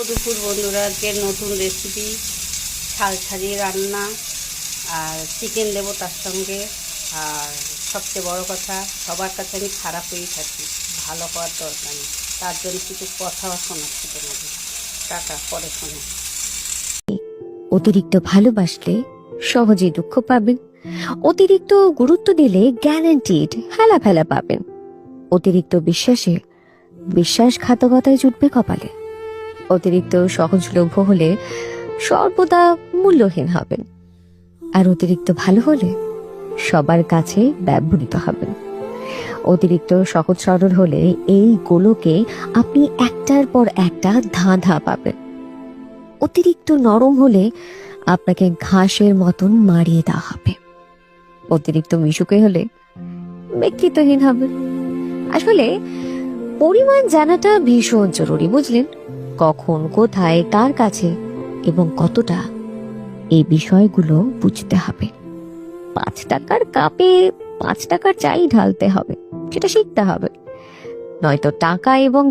দুপুর বন্ধুরা, আজকে নতুন রেসিপি ছাল ছাড়িয়ে রান্না, আর চিকেন দেবো তার সঙ্গে। আর সবচেয়ে বড় কথা, সবার কাছে আমি খারাপ হয়েই থাকি, ভালো হওয়ার দরকার নেই। তার জন্য কিছু কথাও শোনাচ্ছি তোমাদের। টাটা, পরে শোনো। অতিরিক্ত ভালোবাসলে সহজেই দুঃখ পাবেন। অতিরিক্ত গুরুত্ব দিলে গ্যারান্টিড হেলা ফেলা পাবেন। অতিরিক্ত বিশ্বাসে বিশ্বাসঘাতকতায় জুটবে কপালে। অতিরিক্ত সহজলভ্য হলে সর্বদা মূল্যহীন হবেন। আর অতিরিক্ত ভালো হলে সবার কাছে ব্যবহৃত হবেন। অতিরিক্ত সহজ সরল হলে এই গোলকে আপনি একটার পর একটা ধাঁধা পাবেন। অতিরিক্ত নরম হলে আপনাকে ঘাসের মতন মারিয়ে দেওয়া হবে। অতিরিক্ত মিশুকে হলে ব্যক্তিত্বহীন হবে। আসলে পরিমাণ জানাটা ভীষণ জরুরি, বুঝলেন? কখন, কোথায়, কার কাছে এবং কতটা, এই বিষয়গুলো বুঝতে হবে। 5 টাকার কাপে 5 টাকার চাই ঢালতে হবে, সেটা শিখতে হবে। নয়তো টাকা এবং